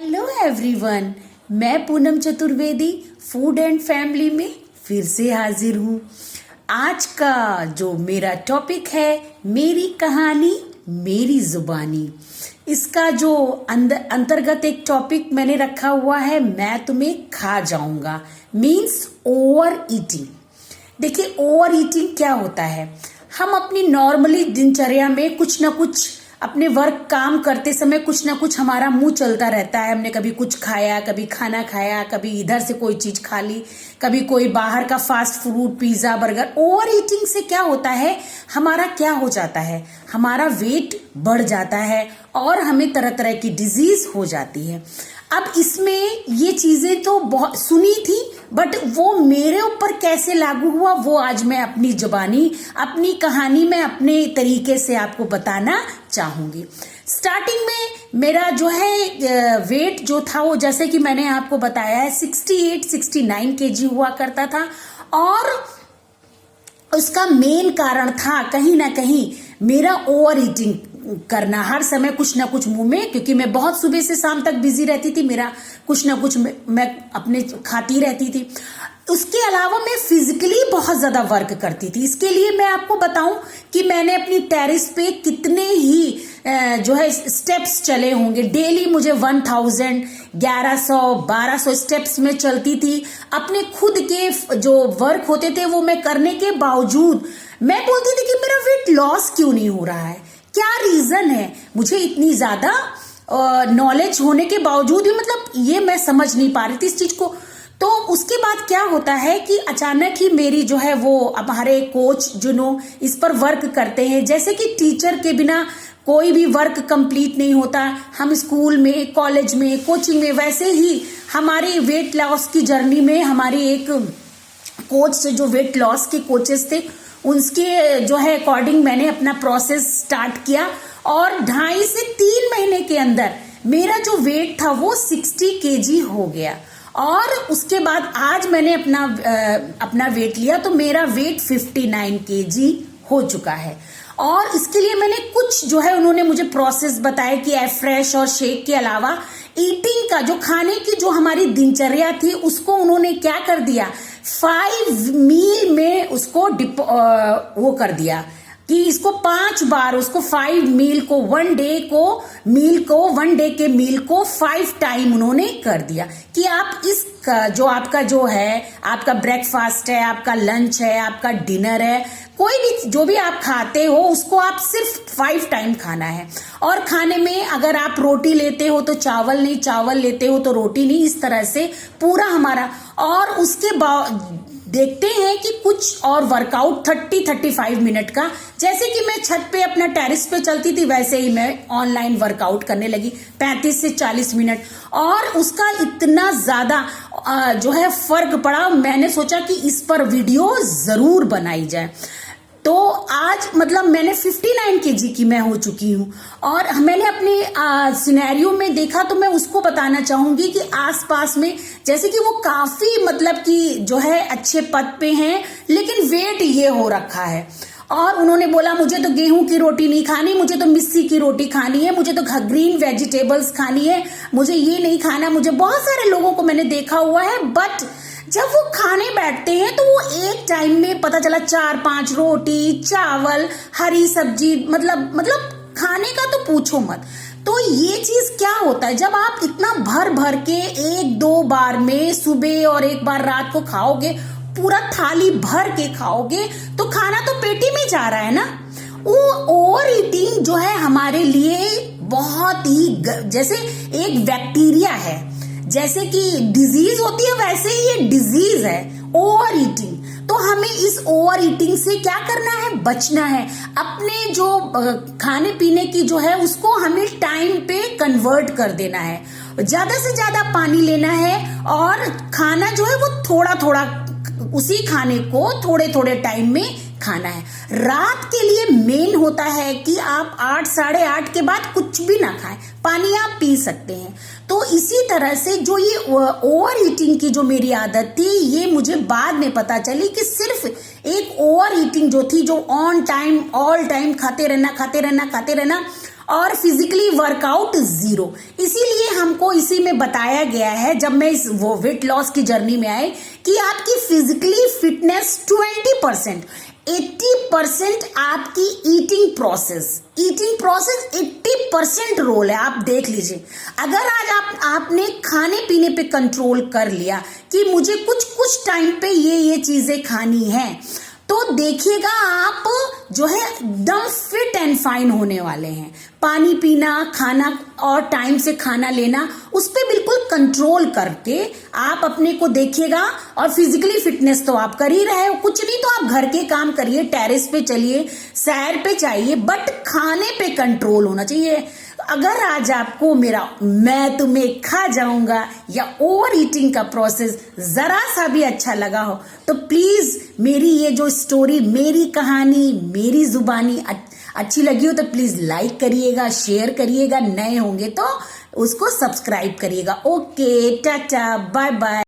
Hello everyone, मैं Poonam Chaturvedi food and family में फिर से हाजिर हूँ। आज का जो मेरा टॉपिक है, मेरी कहानी मेरी जुबानी। इसका जो अंतर्गत एक टॉपिक मैंने रखा हुआ है, मैं तुम्हें खा जाऊंगा, मीन्स ओवर ईटिंग। देखिए, ओवर ईटिंग क्या होता है? हम अपनी नॉर्मली दिनचर्या में कुछ ना कुछ अपने वर्क काम करते समय कुछ ना कुछ हमारा मुंह चलता रहता है। हमने कभी कुछ खाया, कभी खाना खाया, कभी इधर से कोई चीज खा ली, कभी कोई बाहर का fast food, pizza, burger. Over eating से क्या होता है, हमारा क्या हो जाता है, हमारा वेट बढ़ जाता है और हमें तरह तरह की डिजीज हो जाती है। अब इसमें ये चीजें तो बहुत सुनी थी, बट वो मेरे ऊपर कैसे लागू हुआ वो आज मैं अपनी जुबानी, अपनी कहानी में अपने तरीके से आपको बताना चाहूंगी। स्टार्टिंग में मेरा जो है वेट जो था, वो जैसे कि मैंने आपको बताया है 68-69 केजी हुआ करता था। और उसका मेन कारण था कहीं ना कहीं मेरा ओवर ईटिंग करना, हर समय कुछ ना कुछ मुंह में, क्योंकि मैं बहुत सुबह से शाम तक बिजी रहती थी, मेरा कुछ ना कुछ मैं अपने खाती रहती थी। उसके अलावा मैं फिजिकली बहुत ज्यादा वर्क करती थी। इसके लिए मैं आपको बताऊं कि मैंने अपनी टेरेस पे कितने ही जो है स्टेप्स चले होंगे। डेली मुझे 1000, 1100, 1200 स्टेप्स में चलती थी। अपने खुद के जो वर्क होते थे वो मैं करने के बावजूद मैं बोलती थी कि मेरा वेट लॉस क्यों नहीं हो रहा है, क्या रीजन है? मुझे इतनी ज्यादा नॉलेज होने के बावजूद भी मतलब ये मैं समझ नहीं पा रही थी इस चीज को। तो उसके बाद क्या होता है कि अचानक ही मेरी जो है वो, अब हमारे कोच जो इस पर वर्क करते हैं, जैसे कि टीचर के बिना कोई भी वर्क कंप्लीट नहीं होता। हम स्कूल में, कॉलेज में, कोचिंग में, वैसे ही हमारे वेट लॉस की जर्नी में हमारे एक कोच से, जो वेट लॉस के कोचेस थे, उनके जो है अकॉर्डिंग मैंने अपना प्रोसेस स्टार्ट किया और 2.5 से 3 महीने के अंदर मेरा जो वेट था वो 60 केजी हो गया। और उसके बाद आज मैंने अपना वेट लिया तो मेरा वेट 59 केजी हो चुका है। और इसके लिए मैंने कुछ जो है उन्होंने मुझे प्रोसेस बताया कि फ्रेश और शेक के अलावा ईटिंग का, जो खाने की जो हमारी दिनचर्या थी, उसको उन्होंने क्या कर दिया, 5 मील में उसको वो कर दिया कि इसको 5 बार, उसको 5 मील को, 1 डे के मील को 5 टाइम उन्होंने कर दिया कि आप इस जो आपका जो है, आपका ब्रेकफास्ट है, आपका लंच है, आपका डिनर है, कोई भी जो भी आप खाते हो उसको आप सिर्फ 5 टाइम खाना है। और खाने में अगर आप रोटी लेते हो तो चावल नहीं, चावल लेते हो तो रोटी नहीं, इस तरह से पूरा हमारा। और उसके बाद देखते हैं कि कुछ और वर्कआउट 30-35 मिनट का, जैसे कि मैं छत पे अपना टेरेस पे चलती थी वैसे ही मैं ऑनलाइन वर्कआउट करने लगी 35 से 40 मिनट। और उसका इतना ज्यादा जो है फर्क पड़ा, मैंने सोचा कि इस पर वीडियो जरूर बनाई जाए। तो आज मतलब मैंने 59 केजी की मैं हो चुकी हूँ। और मैंने अपने सिनेरियो में देखा तो मैं उसको बताना चाहूंगी कि आसपास में, जैसे कि वो काफी मतलब कि जो है अच्छे पद पे हैं, लेकिन वेट ये हो रखा है। और उन्होंने बोला मुझे तो गेहूं की रोटी नहीं खानी, मुझे तो मिस्सी की रोटी खानी है, मुझे तो ग्रीन वेजिटेबल्स खानी है, मुझे ये नहीं खाना। मुझे बहुत सारे लोगों को मैंने देखा हुआ है, बट जब वो खाने बैठते हैं तो वो एक टाइम में पता चला 4-5 रोटी, चावल, हरी सब्जी, मतलब खाने का तो पूछो मत। तो ये चीज क्या होता है, जब आप इतना भर भर के 1-2 बार में सुबह और एक बार रात को खाओगे, पूरा थाली भर के खाओगे, तो खाना तो पेटी में जा रहा है ना। वो ओवर ईटिंग जो है हमारे लिए बहुत ही जैसे एक बैक्टीरिया है, जैसे कि डिजीज होती है वैसे ही ये डिजीज है, ओवर ईटिंग। तो हमें इस ओवर ईटिंग से क्या करना है, बचना है। अपने जो खाने पीने की जो है उसको हमें टाइम पे कन्वर्ट कर देना है, ज्यादा से ज्यादा पानी लेना है और खाना जो है वो थोड़ा थोड़ा, उसी खाने को थोड़े थोड़े टाइम में खाना है। रात के लिए मेन होता है कि आप 8, 8:30 के बाद कुछ भी ना खाएं, पानी आप पी सकते हैं। तो इसी तरह से जो ये ओवर ईटिंग की जो मेरी आदत थी, ये मुझे बाद में पता चली कि सिर्फ एक ओवर ईटिंग जो थी, जो ऑन टाइम ऑल टाइम खाते रहना और फिजिकली वर्कआउट जीरो। इसीलिए हमको इसी में बताया गया है, जब मैं इस वो वेट लॉस की जर्नी में आए, कि आपकी फिजिकली फिटनेस 20%, 80% आपकी ईटिंग प्रोसेस 80% रोल है। आप देख लीजिए, अगर आज आपने खाने पीने पे कंट्रोल कर लिया कि मुझे कुछ टाइम पे ये चीजें खानी है, तो देखिएगा आप जो है एकदम फिट एंड फाइन होने वाले हैं। पानी पीना, खाना और टाइम से खाना लेना, उस पर बिल्कुल कंट्रोल करके आप अपने को देखिएगा। और फिजिकली फिटनेस तो आप कर ही रहे हो, कुछ नहीं तो आप घर के काम करिए, टेरेस पे चलिए, सैर पे जाइए, बट खाने पे कंट्रोल होना चाहिए। अगर आज आपको मेरा मैं तुम्हें खा जाऊंगा या ओवर ईटिंग का प्रोसेस जरा सा भी अच्छा लगा हो, तो प्लीज मेरी ये जो स्टोरी, मेरी कहानी, मेरी जुबानी अच्छी लगी हो तो प्लीज लाइक करिएगा, शेयर करिएगा, नए होंगे तो उसको सब्सक्राइब करिएगा। Okay, tata, bye bye.